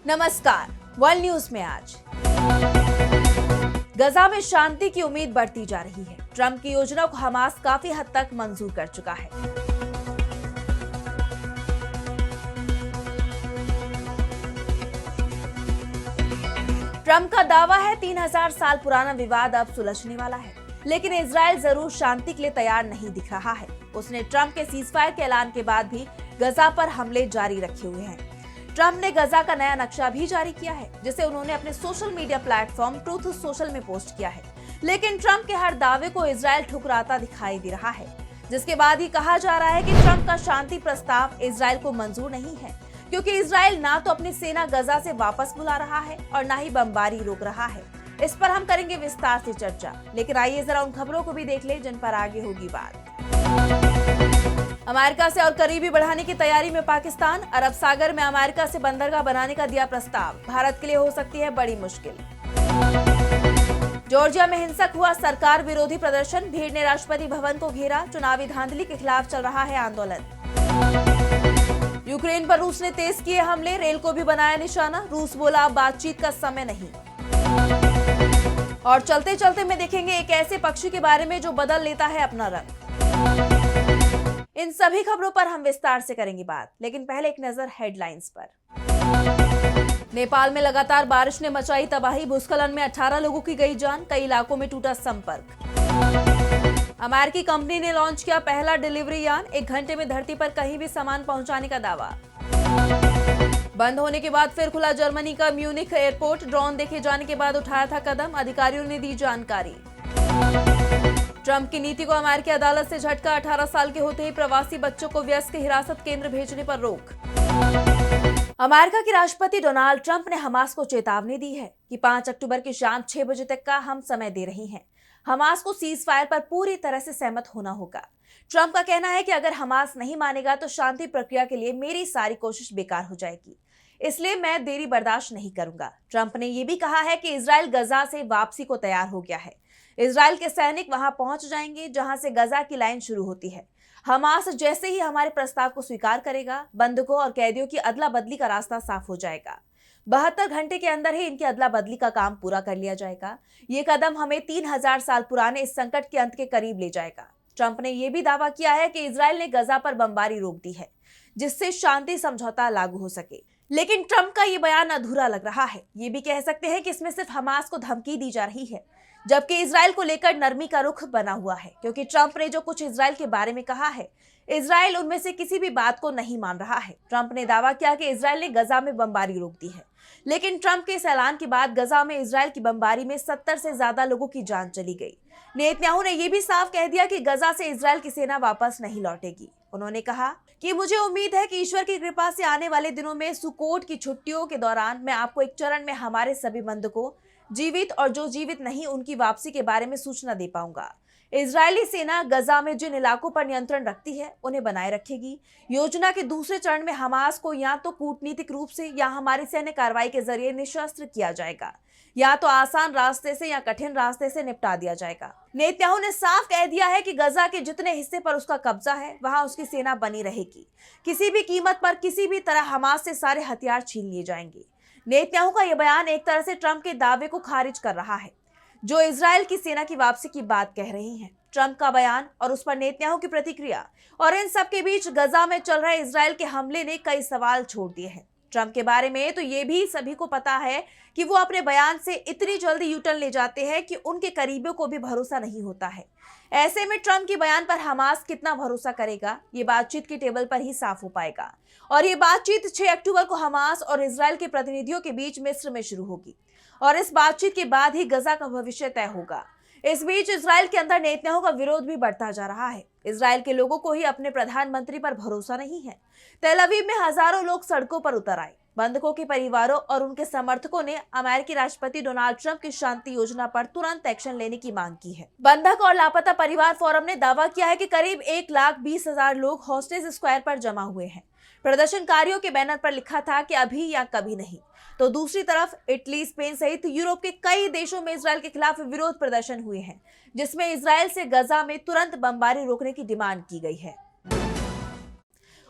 नमस्कार, world news में आज गजा में शांति की उम्मीद बढ़ती जा रही है। ट्रंप की योजना को हमास काफी हद तक मंजूर कर चुका है। ट्रंप का दावा है 3000 साल पुराना विवाद अब सुलझने वाला है, लेकिन इजराइल जरूर शांति के लिए तैयार नहीं दिख रहा है। उसने ट्रंप के सीजफायर के ऐलान के बाद भी गजा पर हमले जारी रखे हुए हैं। ट्रंप ने गजा का नया नक्शा भी जारी किया है, जिसे उन्होंने अपने social media platform truth social में पोस्ट किया है। लेकिन ट्रंप के हर दावे को इजराइल ठुकराता दिखाई दे रहा है, जिसके बाद ही कहा जा रहा है कि ट्रंप का शांति प्रस्ताव इजराइल को मंजूर नहीं है, क्योंकि इजराइल ना तो अपनी सेना गजा से वापस बुला रहा है और ना ही बमबारी रोक रहा है। इस पर हम करेंगे विस्तार से चर्चा, लेकिन आइए जरा उन खबरों को भी देख ले जिन पर आगे होगी बात। अमेरिका से और करीबी बढ़ाने की तैयारी में पाकिस्तान। अरब सागर में अमेरिका से बंदरगाह बनाने का दिया प्रस्ताव। भारत के लिए हो सकती है बड़ी मुश्किल। जॉर्जिया में हिंसक हुआ सरकार विरोधी प्रदर्शन। भीड़ ने राष्ट्रपति भवन को घेरा। चुनावी धांधली के खिलाफ चल रहा है आंदोलन। यूक्रेन पर रूस ने तेज किए हमले। रेल को भी बनाया निशाना। रूस बोला अब बातचीत का समय नहीं। और चलते चलते में देखेंगे एक ऐसे पक्षी के बारे में जो बदल लेता है अपना रंग। इन सभी खबरों पर हम विस्तार से करेंगे बात, लेकिन पहले एक नजर हेडलाइंस पर। नेपाल में लगातार बारिश ने मचाई तबाही। भूस्खलन में 18 लोगों की गई जान। कई इलाकों में टूटा संपर्क। अमेरिकी कंपनी ने लॉन्च किया पहला डिलीवरी यान। 1 घंटे में धरती पर कहीं भी सामान पहुंचाने का दावा। बंद होने के बाद फिर खुला जर्मनी का म्यूनिख एयरपोर्ट। ड्रोन देखे जाने के बाद उठाया था कदम। अधिकारियों ने दी जानकारी। ट्रंप की नीति को अमेरिकी अदालत से झटका। 18 साल के होते ही प्रवासी बच्चों को व्यस्क हिरासत केंद्र भेजने पर रोक। अमेरिका के राष्ट्रपति डोनाल्ड ट्रंप ने हमास को चेतावनी दी है कि 5 अक्टूबर की शाम 6 बजे तक का हम समय दे रहे हैं। हमास को सीज फायर पर पूरी तरह से सहमत होना होगा। ट्रंप का कहना है कि अगर हमास नहीं मानेगा तो शांति प्रक्रिया के लिए मेरी सारी कोशिश बेकार हो जाएगी, इसलिए मैं देरी बर्दाश्त नहीं करूंगा। ट्रंप ने यह भी कहा है कि इजराइल गजा से वापसी को तैयार हो गया है। इजराइल के सैनिक वहां पहुंच जाएंगे जहां से गजा की लाइन शुरू होती है। हमास जैसे ही हमारे प्रस्ताव को स्वीकार करेगा, बंधकों और कैदियों की अदला बदली का रास्ता साफ हो जाएगा। 72 घंटे के अंदर ही इनकी अदला बदली का काम पूरा कर लिया जाएगा। ये कदम हमें 3000 साल पुराने इस संकट के अंत के करीब ले जाएगा। ट्रंप ने यह भी दावा किया है कि इजराइल ने गजा पर बमबारी रोक दी है, जिससे शांति समझौता लागू हो सके। लेकिन ट्रंप का ये बयान अधूरा लग रहा है। ये भी कह सकते हैं कि इसमें सिर्फ हमास को धमकी दी जा रही है, जबकि इजराइल को लेकर नरमी का रुख बना हुआ है, क्योंकि ट्रंप ने जो कुछ इजराइल के बारे में कहा है, इजराइल उनमें से किसी भी बात को नहीं मान रहा है। ट्रंप ने दावा किया कि इजराइल ने गजा में बमबारी रोक दी है, लेकिन ट्रंप के इस ऐलान के बाद गजा में इजराइल की बमबारी में 70 से ज्यादा लोगों की जान चली गई। नेतन्याहू ने यह भी साफ कह दिया कि गजा से इजराइल की सेना वापस नहीं लौटेगी। उन्होंने कहा कि मुझे उम्मीद है कि ईश्वर की कृपा से आने वाले दिनों में सुकोट की छुट्टियों के दौरान मैं आपको एक चरण में हमारे सभी बंधकों, जीवित और जो जीवित नहीं, उनकी वापसी के बारे में सूचना दे पाऊंगा। इजरायली सेना गजा में जिन इलाकों पर नियंत्रण रखती है उन्हें बनाए रखेगी। योजना के दूसरे चरण में हमास को या तो कूटनीतिक रूप से या हमारी सैन्य कार्रवाई के जरिए निशस्त्र किया जाएगा, या तो आसान रास्ते से या कठिन रास्ते से निपटा दिया जाएगा। नेतन्याहू ने साफ कह दिया है कि गजा के जितने हिस्से पर उसका कब्जा है वहां उसकी सेना बनी रहेगी। किसी भी कीमत पर किसी भी तरह हमास से सारे हथियार छीन लिए जाएंगे। नेतन्याहू का यह बयान एक तरह से ट्रंप के दावे को खारिज कर रहा है, जो इजराइल की सेना की वापसी की बात कह रही हैं। ट्रंप का बयान और उस पर नेतन्याहू की प्रतिक्रिया और इन सब के बीच गजा में चल रहे इजराइल के हमले ने कई सवाल छोड़ दिए हैं। ट्रंप के बारे में तो ये भी सभी को पता है कि वो अपने बयान से इतनी जल्दी यूटर्न ले जाते हैं कि उनके करीबियों को भी भरोसा नहीं होता है। ऐसे में ट्रंप के बयान पर हमास कितना भरोसा करेगा, ये बातचीत की टेबल पर ही साफ हो पाएगा। और ये बातचीत 6 अक्टूबर को हमास और इजराइल के प्रतिनिधियों के बीच मिस्र में शुरू होगी, और इस बातचीत के बाद ही गजा का भविष्य तय होगा। इस बीच इजराइल के अंदर नेतन्याहू का विरोध भी बढ़ता जा रहा है। इजराइल के लोगों को ही अपने प्रधानमंत्री पर भरोसा नहीं है। तेल अवीव में हजारों लोग सड़कों पर उतर आए। बंधकों के परिवारों और उनके समर्थकों ने अमेरिकी राष्ट्रपति डोनाल्ड ट्रंप की शांति योजना पर तुरंत एक्शन लेने की मांग की है। बंधक और लापता परिवार फोरम ने दावा किया है कि करीब 1,20,000 लोग हॉस्टेज स्क्वायर पर जमा हुए हैं। प्रदर्शनकारियों के बैनर पर लिखा था कि अभी या कभी नहीं। तो दूसरी तरफ इटली, स्पेन सहित यूरोप के कई देशों में इजराइल के खिलाफ विरोध प्रदर्शन हुए हैं, जिसमें इजराइल से गजा में तुरंत बमबारी रोकने की डिमांड की गई है।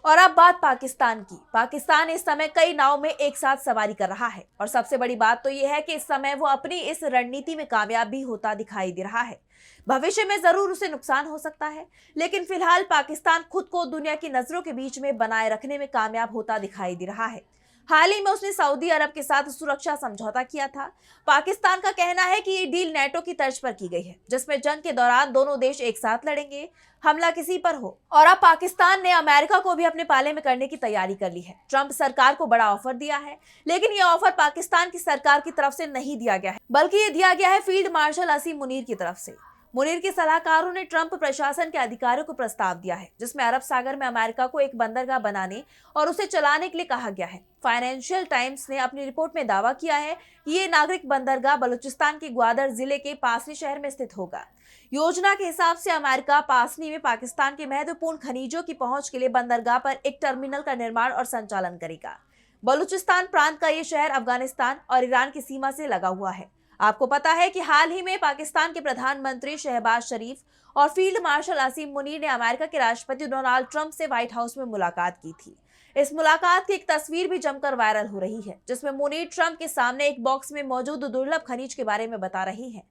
और अब बात पाकिस्तान की। पाकिस्तान इस समय कई नाव में एक साथ सवारी कर रहा है और सबसे बड़ी बात तो यह है कि इस समय वो अपनी इस रणनीति में कामयाब भी होता दिखाई दे रहा है। भविष्य में जरूर उसे नुकसान हो सकता है, लेकिन फिलहाल पाकिस्तान खुद को दुनिया की नजरों के बीच में बनाए रखने में कामयाब होता दिखाई दे रहा है। हाल ही में उसने सऊदी अरब के साथ सुरक्षा समझौता किया था। पाकिस्तान का कहना है कि ये डील नेटो की तर्ज पर की गई है, जिसमें जंग के दौरान दोनों देश एक साथ लड़ेंगे, हमला किसी पर हो। और अब पाकिस्तान ने अमेरिका को भी अपने पाले में करने की तैयारी कर ली है। ट्रंप सरकार को बड़ा ऑफर दिया है, लेकिन ये ऑफर पाकिस्तान की सरकार की तरफ से नहीं दिया गया है, बल्कि ये दिया गया है फील्ड मार्शल असीम मुनीर की तरफ से। मुनीर के सलाहकारों ने ट्रंप प्रशासन के अधिकारियों को प्रस्ताव दिया है, जिसमें अरब सागर में अमेरिका को एक बंदरगाह बनाने और उसे चलाने के लिए कहा गया है। फाइनेंशियल टाइम्स ने अपनी रिपोर्ट में दावा किया है कि ये नागरिक बंदरगाह बलूचिस्तान के ग्वादर जिले के पासनी शहर में स्थित होगा। योजना के हिसाब से अमेरिका पासनी में पाकिस्तान के महत्वपूर्ण खनिजों की पहुंच के लिए बंदरगाह पर एक टर्मिनल का निर्माण और संचालन करेगा। बलूचिस्तान प्रांत का ये शहर अफगानिस्तान और ईरान की सीमा से लगा हुआ है। आपको पता है कि हाल ही में पाकिस्तान के प्रधानमंत्री शहबाज शरीफ और फील्ड मार्शल असीम मुनीर ने अमेरिका के राष्ट्रपति डोनाल्ड ट्रंप से व्हाइट हाउस में मुलाकात की थी। इस मुलाकात की एक तस्वीर भी जमकर वायरल हो रही है, जिसमें मुनीर ट्रंप के सामने एक बॉक्स में मौजूद दुर्लभ खनिज के बारे में बता रही हैं,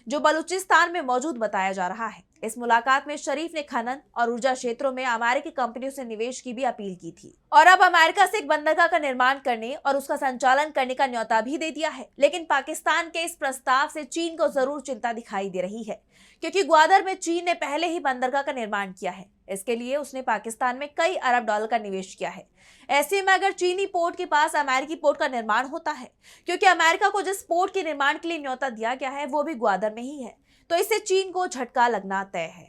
जो बलूचिस्तान में मौजूद बताया जा रहा है। इस मुलाकात में शरीफ ने खनन और ऊर्जा क्षेत्रों में अमेरिकी कंपनियों से निवेश की भी अपील की थी और अब अमेरिका से एक बंदरगाह का निर्माण करने और उसका संचालन करने का न्योता भी दे दिया है। लेकिन पाकिस्तान के इस प्रस्ताव से चीन को जरूर चिंता दिखाई दे रही है, क्योंकि ग्वादर में चीन ने पहले ही बंदरगाह का निर्माण किया है। इसके लिए उसने पाकिस्तान में कई अरब डॉलर का निवेश किया है। ऐसे में अगर चीनी पोर्ट के पास अमेरिकी पोर्ट का निर्माण होता है, क्योंकि अमेरिका को जिस पोर्ट के निर्माण के लिए न्योता दिया गया है वो भी ग्वादर में ही है, तो इससे चीन को झटका लगना तय है।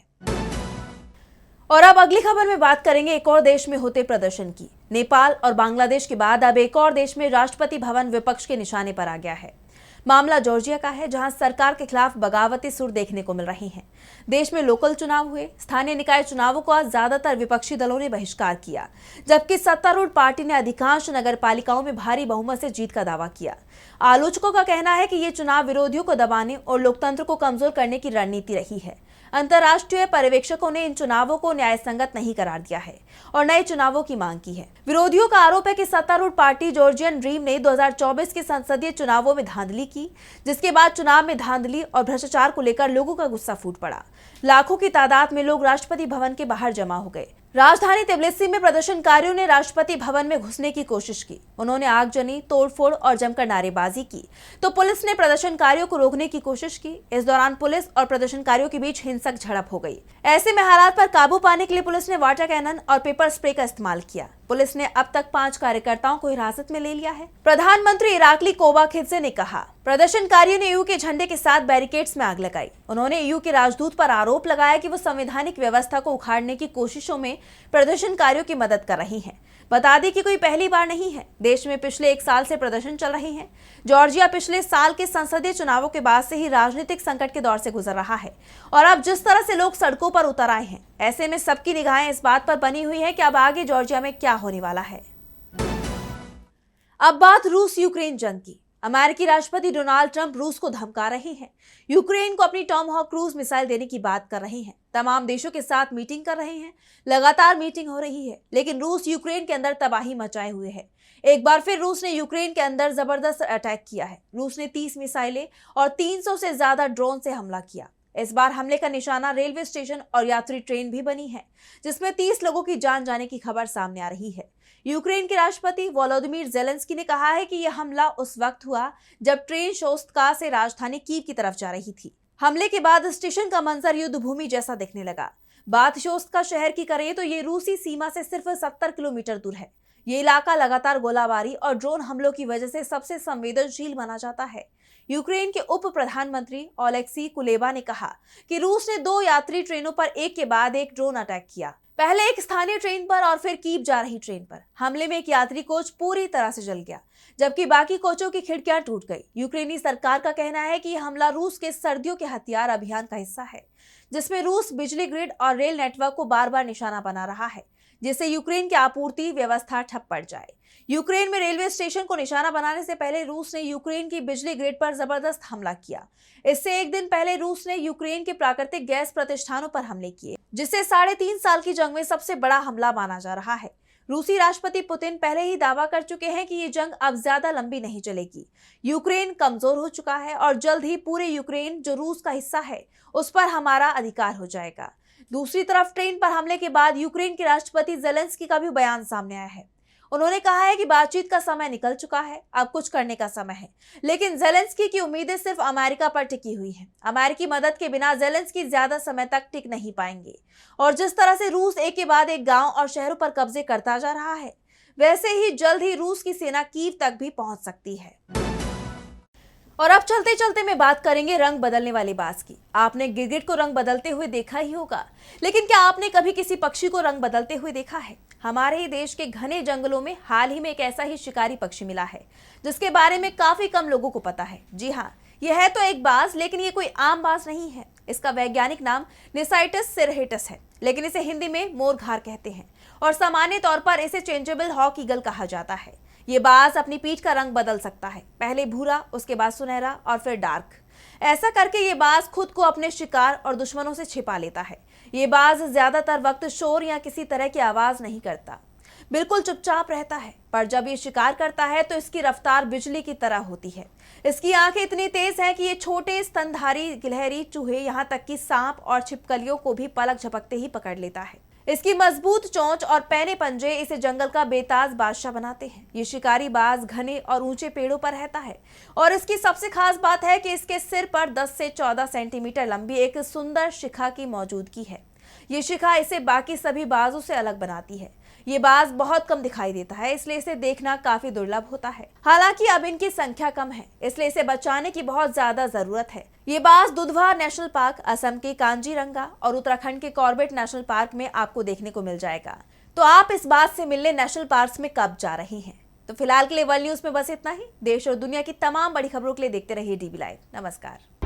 और अब अगली खबर में बात करेंगे एक और देश में होते प्रदर्शन की। नेपाल और बांग्लादेश के बाद अब एक और देश में राष्ट्रपति भवन विपक्ष के निशाने पर आ गया है। मामला जॉर्जिया का है, जहां सरकार के खिलाफ बगावती सुर देखने को मिल रही हैं। देश में लोकल चुनाव हुए। स्थानीय निकाय चुनावों को आज ज्यादातर विपक्षी दलों ने बहिष्कार किया, जबकि सत्तारूढ़ पार्टी ने अधिकांश नगरपालिकाओं में भारी बहुमत से जीत का दावा किया। आलोचकों का कहना है कि ये चुनाव विरोधियों को दबाने और लोकतंत्र को कमजोर करने की रणनीति रही है। अंतर्राष्ट्रीय पर्यवेक्षकों ने इन चुनावों को न्यायसंगत नहीं करार दिया है और नए चुनावों की मांग की है। विरोधियों का आरोप है कि सत्तारूढ़ पार्टी जॉर्जियन ड्रीम ने 2024 के संसदीय चुनावों में धांधली की, जिसके बाद चुनाव में धांधली और भ्रष्टाचार को लेकर लोगों का गुस्सा फूट पड़ा। लाखों की तादाद में लोग राष्ट्रपति भवन के बाहर जमा हो गए। राजधानी तिब्लिसी में प्रदर्शनकारियों ने राष्ट्रपति भवन में घुसने की कोशिश की। उन्होंने आगजनी, तोड़फोड़ और जमकर नारेबाजी की, तो पुलिस ने प्रदर्शनकारियों को रोकने की कोशिश की। इस दौरान पुलिस और प्रदर्शनकारियों के बीच हिंसक झड़प हो गई। ऐसे में हालात पर काबू पाने के लिए पुलिस ने वाटर कैनन और पेपर स्प्रे का इस्तेमाल किया। पुलिस ने अब तक 5 कार्यकर्ताओं को हिरासत में ले लिया है। प्रधानमंत्री इराकली कोबाखिदजे ने कहा, प्रदर्शनकारियों ने ईयू के झंडे के साथ बैरिकेड्स में आग लगाई। उन्होंने ईयू के राजदूत पर आरोप लगाया कि वो संवैधानिक व्यवस्था को उखाड़ने की कोशिशों में प्रदर्शनकारियों की मदद कर रही हैं। बता दें कि कोई पहली बार नहीं है। देश में पिछले 1 साल से प्रदर्शन चल रहे हैं। जॉर्जिया पिछले साल के संसदीय चुनावों के बाद से ही राजनीतिक संकट के दौर से गुजर रहा है और अब जिस तरह से लोग सड़कों पर उतर आए हैं, ऐसे में सबकी निगाहें इस बात पर बनी हुई है कि अब आगे जॉर्जिया में क्या होने वाला है। अब बात रूस यूक्रेन जंग की। अमेरिकी राष्ट्रपति डोनाल्ड ट्रंप रूस को धमका रहे हैं। यूक्रेन को अपनी टॉमहॉक क्रूज मिसाइल देने की बात कर रहे हैं। तमाम देशों के साथ मीटिंग कर रहे हैं। लगातार मीटिंग हो रही है, लेकिन रूस यूक्रेन के अंदर तबाही मचाए हुए है। एक बार फिर रूस ने यूक्रेन के अंदर जबरदस्त अटैक किया है। रूस ने 30 मिसाइलें और 300 से ज्यादा ड्रोन से हमला किया। इस बार हमले का निशाना रेलवे स्टेशन और यात्री ट्रेन भी बनी है, जिसमें 30 लोगों की जान जाने की खबर सामने आ रही है। यूक्रेन के राष्ट्रपति वोलोदिमीर जेलेंस्की ने कहा है कि यह हमला उस वक्त हुआ जब ट्रेन शोस्टका से राजधानी कीव की तरफ जा रही थी। हमले के बाद स्टेशन का मंजर युद्ध भूमि जैसा दिखने लगा। बात शोस्टका शहर की करें तो ये रूसी सीमा से सिर्फ 70 किलोमीटर दूर है। ये इलाका लगातार गोलाबारी और ड्रोन हमलों की वजह से सबसे संवेदनशील माना जाता है। यूक्रेन के उप प्रधानमंत्री ओलेक्सी कुलेबा ने कहा कि रूस ने 2 यात्री ट्रेनों पर एक के बाद एक ड्रोन अटैक किया। पहले एक स्थानीय ट्रेन पर और फिर कीव जा रही ट्रेन पर। हमले में एक यात्री कोच पूरी तरह से जल गया, जबकि बाकी कोचों की खिड़कियां टूट गई। यूक्रेनी सरकार का कहना है कि यह हमला रूस के सर्दियों के हथियार अभियान का हिस्सा है, जिसमें रूस बिजली ग्रिड और रेल नेटवर्क को बार बार निशाना बना रहा है, जिससे यूक्रेन की आपूर्ति व्यवस्था ठप पड़ जाए। यूक्रेन में रेलवे स्टेशन को निशाना बनाने से पहले रूस ने यूक्रेन की बिजली ग्रिड पर जबरदस्त हमला किया। इससे एक दिन पहले रूस ने यूक्रेन के प्राकृतिक गैस प्रतिष्ठानों पर हमले किए, जिसे 3.5 साल की जंग में सबसे बड़ा हमला माना जा रहा है। रूसी राष्ट्रपति पुतिन पहले ही दावा कर चुके हैं कि ये जंग अब ज्यादा लंबी नहीं चलेगी। यूक्रेन कमजोर हो चुका है और जल्द ही पूरे यूक्रेन जो रूस का हिस्सा है उस पर हमारा अधिकार हो जाएगा। दूसरी तरफ ट्रेन पर हमले के बाद यूक्रेन के राष्ट्रपति जेलेंस्की का भी बयान सामने आया है। उन्होंने कहा है कि बातचीत का समय निकल चुका है, अब कुछ करने का समय है। लेकिन जेलेंस्की की उम्मीदें सिर्फ अमेरिका पर टिकी हुई हैं। अमेरिकी मदद के बिना जेलेंस्की ज्यादा समय तक टिक नहीं पाएंगे। और जिस तरह से रूस एक के बाद एक गांव और शहरों पर कब्जे करता जा रहा है, वैसे ही जल्द ही रूस की सेना कीव तक भी पहुंच सकती है। और अब चलते चलते में बात करेंगे रंग बदलने वाली बाज की। आपने गिरगिट को रंग बदलते हुए देखा ही होगा, लेकिन क्या आपने कभी किसी पक्षी को रंग बदलते हुए देखा है? हमारे ही देश के घने जंगलों में हाल ही में एक ऐसा ही शिकारी पक्षी मिला है जिसके बारे में काफी कम लोगों को पता है। जी हाँ, यह है तो एक बाज, लेकिन ये कोई आम बाज नहीं है। इसका वैज्ञानिक नाम निसाइटस सिरहेटस है, लेकिन इसे हिंदी में मोरघार कहते हैं और सामान्य तौर पर इसे चेंजेबल हॉक ईगल कहा जाता है। ये बाज अपनी पीठ का रंग बदल सकता है, पहले भूरा, उसके बाद सुनहरा और फिर डार्क। ऐसा करके ये बाज खुद को अपने शिकार और दुश्मनों से छिपा लेता है। ये बाज ज्यादातर वक्त शोर या किसी तरह की आवाज नहीं करता, बिल्कुल चुपचाप रहता है। पर जब ये शिकार करता है तो इसकी रफ्तार बिजली की तरह होती है। इसकी आंखें इतनी तेज हैं कि ये छोटे स्तनधारी गिलहरी, चूहे, यहाँ तक कि सांप और छिपकलियों को भी पलक झपकते ही पकड़ लेता है। इसकी मजबूत चोंच और पैने पंजे इसे जंगल का बेताज बादशाह बनाते हैं। ये शिकारी बाज घने और ऊंचे पेड़ों पर रहता है और इसकी सबसे खास बात है कि इसके सिर पर 10 से 14 सेंटीमीटर लंबी एक सुंदर शिखा की मौजूदगी है। ये शिखा इसे बाकी सभी बाजों से अलग बनाती है। ये बाज बहुत कम दिखाई देता है, इसलिए इसे देखना काफी दुर्लभ होता है। हालांकि अब इनकी संख्या कम है, इसलिए इसे बचाने की बहुत ज्यादा जरूरत है। ये बाज दुधवा नेशनल पार्क, असम के कांजीरंगा और उत्तराखंड के कॉर्बेट नेशनल पार्क में आपको देखने को मिल जाएगा। तो आप इस बाज से मिलने नेशनल पार्क में कब जा रही हैं? तो फिलहाल के लिए वर्ल्ड न्यूज में बस इतना ही। देश और दुनिया की तमाम बड़ी खबरों के लिए देखते रहिए DB लाइव। नमस्कार।